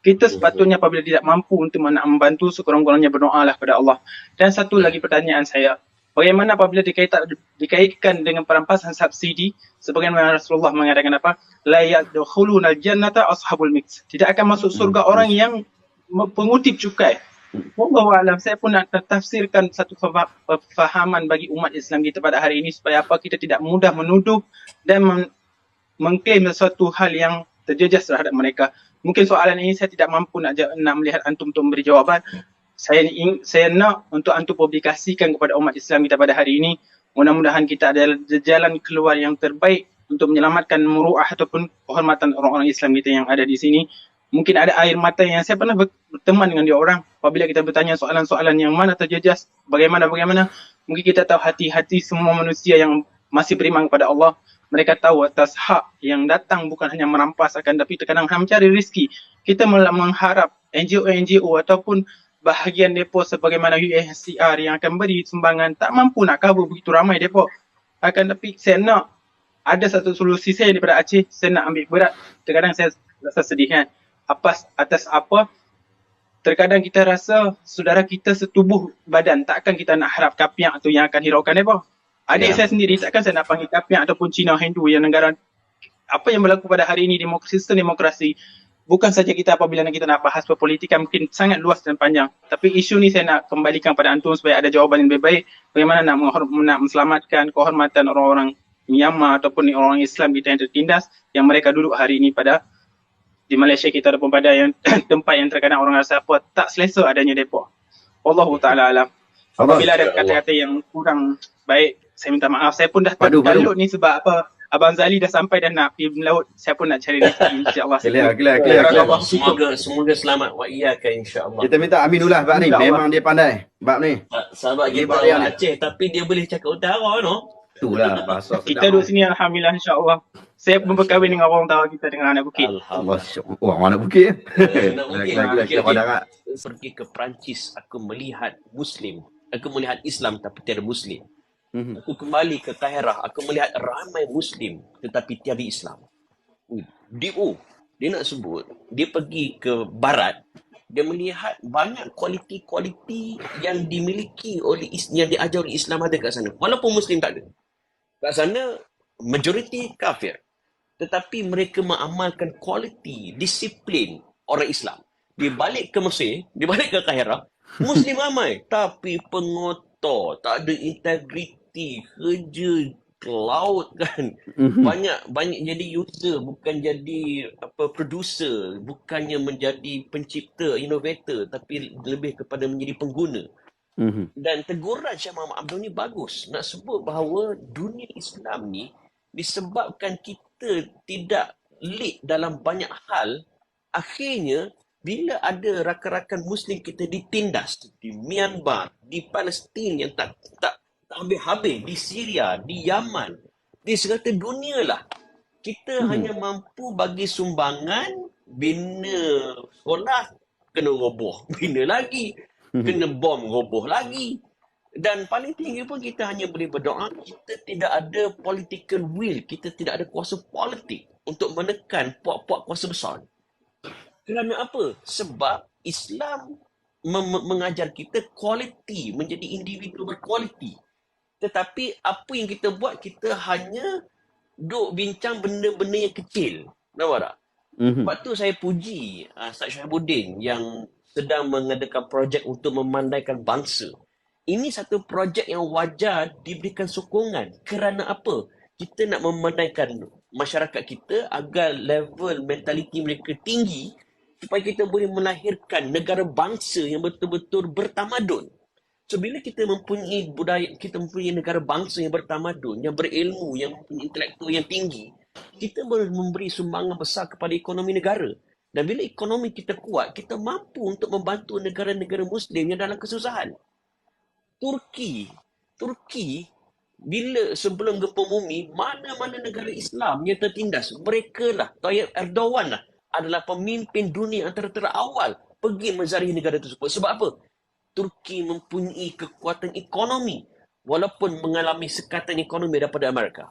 Kita sepatutnya apabila tidak mampu untuk membantu, sekurang-kurangnya berdoalah kepada Allah. Dan satu lagi pertanyaan saya, bagaimana apabila dikaitkan dengan perampasan subsidi, sebagaimana Rasulullah mengatakan la yadkhulunal jannata ashabul mix. Tidak akan masuk surga orang yang pengutip cukai. Wallahu a'lam. Saya pun nak tafsirkan satu fahaman bagi umat Islam kita pada hari ini supaya kita tidak mudah menuduh dan mengklaim sesuatu hal yang terjejas terhadap mereka. Mungkin soalan ini saya tidak mampu nak melihat antum untuk memberi jawapan. Saya nak untuk antum publikasikan kepada umat Islam kita pada hari ini. Mudah-mudahan kita ada jalan keluar yang terbaik untuk menyelamatkan muruah ataupun kehormatan orang-orang Islam kita yang ada di sini. Mungkin ada air mata yang saya pernah berteman dengan dia orang. Apabila kita bertanya soalan-soalan yang mana terjejas, bagaimana, mungkin kita tahu hati-hati semua manusia yang masih beriman kepada Allah. Mereka tahu atas hak yang datang bukan hanya merampas tapi terkadang mencari rezeki. Kita mengharap NGO ataupun bahagian depo sebagaimana UNHCR yang akan beri sumbangan tak mampu nak cover begitu ramai depo. Tapi saya nak ada satu solusi saya daripada Aceh, saya nak ambil berat. Terkadang saya rasa sedih kan. Atas apa? Terkadang kita rasa saudara kita setubuh badan, takkan kita nak harap kapiak tu yang akan hiraukan depo. Adik saya sendiri, takkan saya nak panggil kapiak ataupun Cina Hindu yang negara apa yang berlaku pada hari ini, sistem demokrasi. Bukan saja kita apabila kita nak bahas perpolitikan mungkin sangat luas dan panjang. Tapi isu ni saya nak kembalikan pada antum supaya ada jawapan yang lebih baik. Bagaimana nak menselamatkan kehormatan orang-orang Myanmar ataupun orang-orang Islam kita yang tertindas yang mereka duduk hari ini di Malaysia kita ataupun pada tempat yang terkadang orang rasa tak selesa adanya depo. Wallahu ta'ala alam. Apabila ada InsyaAllah. kata-kata yang kurang baik, saya minta maaf. Saya pun dah Padu. terkalut ni sebab apa? Abang Zali dah sampai dah nak pergi melaut. Saya pun nak cari rezeki, insya-Allah. Clear. Semoga selamat wa iyyaka insya-Allah. Kita minta Aminullah bab ni. InsyaAllah. Memang dia pandai bab ni. Sahabat Dia kita buat yang orang ni. Aceh tapi dia boleh cakap utara no. Itulah bahasa Kita duduk sini alhamdulillah, insya-Allah. Saya pun berkahwin dengan orang utara kita, dengan anak bukit. Alhamdulillah. Wah, mana bukit? Nak mungkin Kita darat. pergi ke Perancis, aku melihat Muslim. Aku melihat Islam tapi tiada Muslim. Aku kembali ke Kairah, aku melihat ramai Muslim tetapi tiada Islam. Dia nak sebut, dia pergi ke Barat, dia melihat banyak kualiti-kualiti yang dimiliki oleh yang diajar oleh Islam ada kat sana. Walaupun Muslim tak ada. Kat sana, majoriti kafir. Tetapi mereka mengamalkan kualiti, disiplin orang Islam. Dia balik ke Mesir, dia balik ke Kairah, Muslim ramai. Tapi pengotor, tak ada integriti, kerja ke laut kan. Banyak jadi user, bukan jadi producer, bukannya menjadi pencipta, innovator, tapi lebih kepada menjadi pengguna. Dan teguran Syekh Muhammad Abdul ni bagus. Nak sebut bahawa dunia Islam ni disebabkan kita tidak lead dalam banyak hal, akhirnya bila ada rakan-rakan Muslim kita ditindas di Myanmar, di Palestin yang tak habis-habis, di Syria, di Yaman, di segala dunia lah. Kita hanya mampu bagi sumbangan, bina sekolah, kena roboh. Bina lagi, kena bom, roboh lagi. Dan paling tinggi pun kita hanya boleh berdoa, kita tidak ada political will, kita tidak ada kuasa politik untuk menekan puak-puak kuasa besar. Kerana apa? Sebab Islam mengajar kita kualiti, menjadi individu berkualiti. Tetapi apa yang kita buat, kita hanya duk bincang benda-benda yang kecil. Nampak tak? Sebab tu saya puji Ustaz Syahibuddin yang sedang mengadakan projek untuk memandaikan bangsa. Ini satu projek yang wajar diberikan sokongan. Kerana apa? Kita nak memandaikan masyarakat kita agar level mentaliti mereka tinggi supaya kita boleh melahirkan negara bangsa yang betul-betul bertamadun. So bila kita mempunyai budaya, kita mempunyai negara bangsa yang bertamadun, yang berilmu, yang mempunyai intelektual yang tinggi, kita boleh memberi sumbangan besar kepada ekonomi negara. Dan bila ekonomi kita kuat, kita mampu untuk membantu negara-negara Muslim yang dalam kesusahan. Turki, bila sebelum gempa bumi, mana-mana negara Islam yang tertindas, mereka lah, Tayyip Erdogan lah, adalah pemimpin dunia antara terawal pergi menzarihi negara tersebut. Sebab apa? Turki mempunyai kekuatan ekonomi walaupun mengalami sekatan ekonomi daripada Amerika.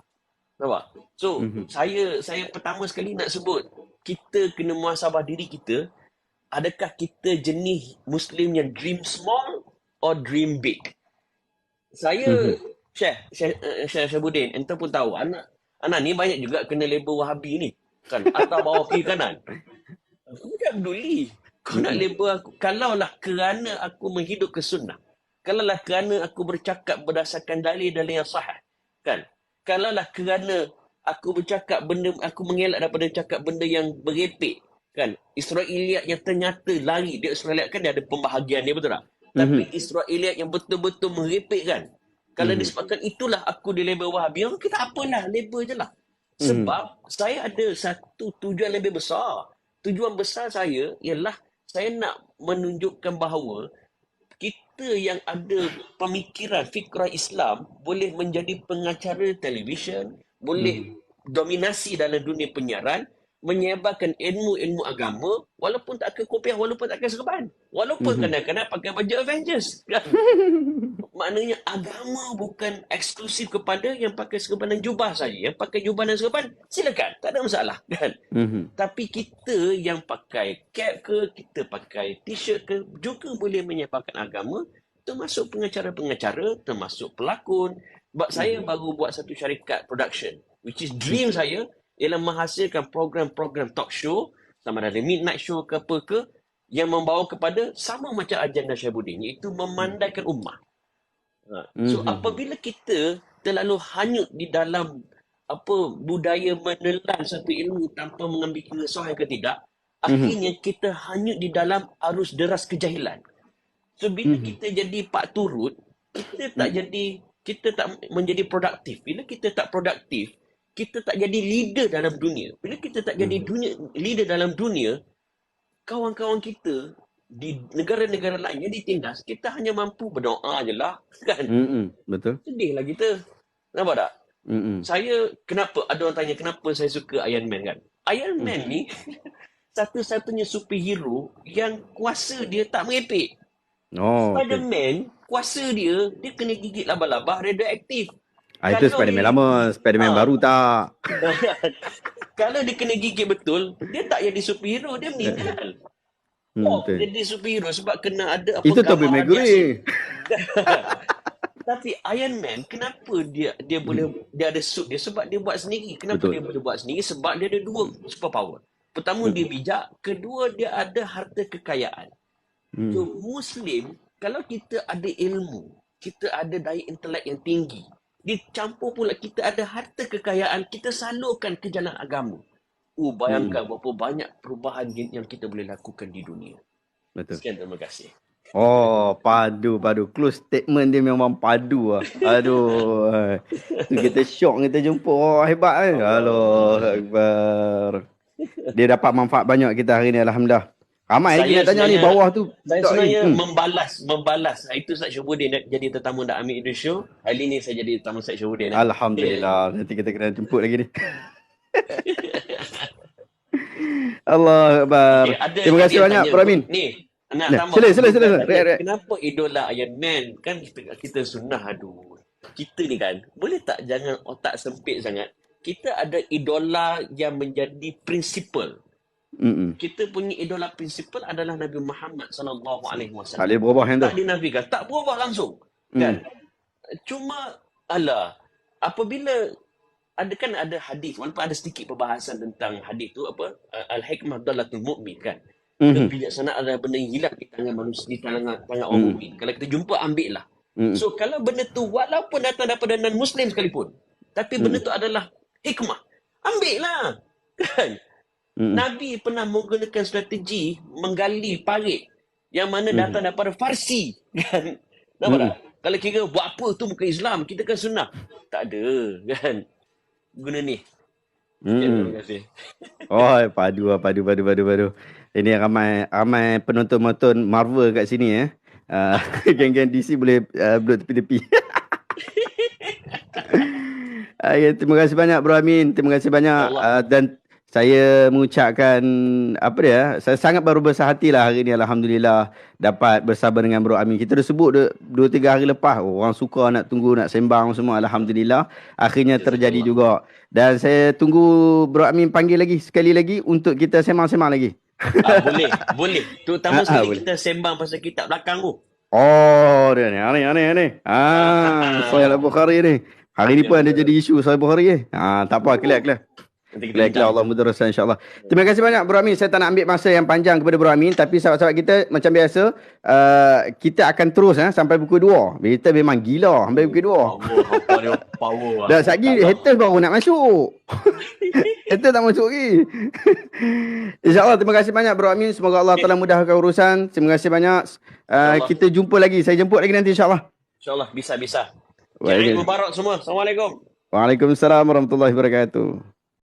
Nampak? So, saya pertama sekali nak sebut, kita kena muhasabah diri kita. Adakah kita jenis Muslim yang dream small or dream big? Saya, Syekh Syahibuddin, ente pun tahu, anak ni banyak juga kena label Wahabi ni. Kan? Atas bawah kiri kanan. Aku tak peduli. Kau nak label aku. Kalaulah kerana aku menghidup ke sunnah. Kalaulah kerana aku bercakap berdasarkan dalil-dalil yang sahih. Kan? Kalaulah kerana aku bercakap benda, aku mengelak daripada cakap benda yang berepek. Kan? Israeliat yang ternyata lari. Dia Israeliat kan dia ada pembahagian dia, betul tak? Tapi Israeliat yang betul-betul merepek kan. Kalau disebabkan itulah aku di label Wahabi, kita apalah, label je lah. Sebab saya ada satu tujuan lebih besar. Tujuan besar saya ialah saya nak menunjukkan bahawa kita yang ada pemikiran fikrah Islam boleh menjadi pengacara televisyen, boleh dominasi dalam dunia penyiaran, menyebarkan ilmu-ilmu agama walaupun tak ke kopiah, walaupun tak ke serban, walaupun kadang-kadang pakai baju Avengers kan? Maknanya agama bukan eksklusif kepada yang pakai serban dan jubah saja. Yang pakai jubah dan serban silakan, tak ada masalah kan. Tapi kita yang pakai cap ke, kita pakai t-shirt ke, juga boleh menyebarkan agama, termasuk pengacara-pengacara, termasuk pelakon. Sebab saya baru buat satu syarikat production, which is dream saya ialah menghasilkan program-program talk show, sama ada midnight show ke apa ke, yang membawa kepada sama macam agenda Syahibuddin, iaitu memandaikan ummah. So apabila kita terlalu hanyut di dalam budaya menelan satu ilmu tanpa mengambil keresahan ke tidak, akhirnya kita hanyut di dalam arus deras kejahilan. So bila kita jadi pak turut, kita tak menjadi produktif. Bila kita tak produktif, kita tak jadi leader dalam dunia. Bila kita tak jadi leader dalam dunia, kawan-kawan kita di negara-negara lain yang ditindas, kita hanya mampu berdoa je lah, kan? Betul. Sedihlah kita. Nampak tak? Saya, kenapa, ada orang tanya kenapa saya suka Iron Man, kan? Iron Man ni satu-satunya superhero yang kuasa dia tak merepek. Spider-Man, kuasa dia kena gigit labah-labah radioaktif. Itu Spider-Man lama, Spider-Man baru tak. Kalau dia kena gigit betul, dia tak jadi superhero, dia meninggal. Dia jadi superhero sebab kena ada apa itu Tobey Maguire. Tapi Iron Man, kenapa dia boleh, dia ada suit dia? Sebab dia buat sendiri. Kenapa dia boleh buat sendiri? Sebab dia ada dua superpower. Pertama, dia bijak. Kedua, dia ada harta kekayaan. So, Muslim, kalau kita ada ilmu, kita ada daya intelek yang tinggi, dicampur pula kita ada harta kekayaan, kita salurkan ke jalan agama. Bayangkan berapa banyak perubahan yang kita boleh lakukan di dunia. Betul. Sekian, terima kasih. Padu. Close statement dia memang padu lah. Aduh. Tu kita syok kita jumpa. Hebat kan? Allah Akbar. Dia dapat manfaat banyak kita hari ni, alhamdulillah. Ramai lagi nak tanya ni bawah tu. Saya sebenarnya membalas. Itu Ustaz Syuhbudin jadi tetamu nak ambil the show. Hari ni saya jadi tetamu Ustaz Syuhbudin. Alhamdulillah. Nanti kita kena jemput lagi ni. Allah Akbar. Terima kasih banyak Bro Amin. Ni, nak tambah. Sila. Kenapa idola Iron Man? Kan kita sunnah, kita ni kan, boleh tak jangan otak sempit sangat. Kita ada idola yang menjadi prinsipal. Kita punya idola prinsipal adalah Nabi Muhammad SAW. Tak boleh berubah yang tu. Tak dinafikan, tak berubah langsung. Kan? Cuma, apabila ada hadis, walaupun ada sedikit perbahasan tentang hadis tu, al-hikmah dalatul mu'min, kan? Kebijaksanaan adalah benda yang hilang di tangan manusia, di tangan orang mukmin. Kalau kita jumpa, ambil lah. So, kalau benda tu, walaupun datang daripada non-Muslim sekalipun, tapi benda tu adalah hikmah, ambil lah. Kan? Nabi pernah menggunakan strategi menggali parit yang mana datang daripada Farsi. Kan? Nampak tak? Kalau kira buat apa tu muka Islam, kita kan sunnah. Tak ada, kan? Guna ni. Terima kasih. Padu. Ini ramai penonton Marvel kat sini. Geng-geng DC boleh duduk tepi-tepi. Terima kasih banyak Bro Amin. Terima kasih banyak. Dan saya mengucapkan saya sangat baru besar hati lah hari ni, alhamdulillah dapat bersama dengan Bro Amin. Kita dah sebut 2-3 hari lepas, orang suka nak tunggu nak sembang semua, alhamdulillah akhirnya terjadi juga. Dan saya tunggu Bro Amin panggil lagi sekali lagi untuk kita sembang-sembang lagi. Boleh. Terutama sekali kita sembang pasal kitab belakang tu. Dia ni aneh. Sahih Al-Bukhari ni. Hari ni pun ada jadi isu Sahih Bukhari. Tak apa, clear. Allah mudarrasa insya-Allah. Terima kasih banyak Bro Amin. Saya tak nak ambil masa yang panjang kepada Bro Amin, tapi sahabat-sahabat kita macam biasa, kita akan terus sampai pukul 2. Kita memang gila sampai pukul 2. Power. Dah lagi haters baru nak masuk. Haters tak masuk lagi. InsyaAllah terima kasih banyak Bro Amin. Semoga Allah Taala mudahkan urusan. Terima kasih banyak. Kita jumpa lagi. Saya jemput lagi nanti insya-Allah. InsyaAllah bisa. Jadi Mubarak semua. Assalamualaikum. Waalaikumsalam warahmatullahi wabarakatuh.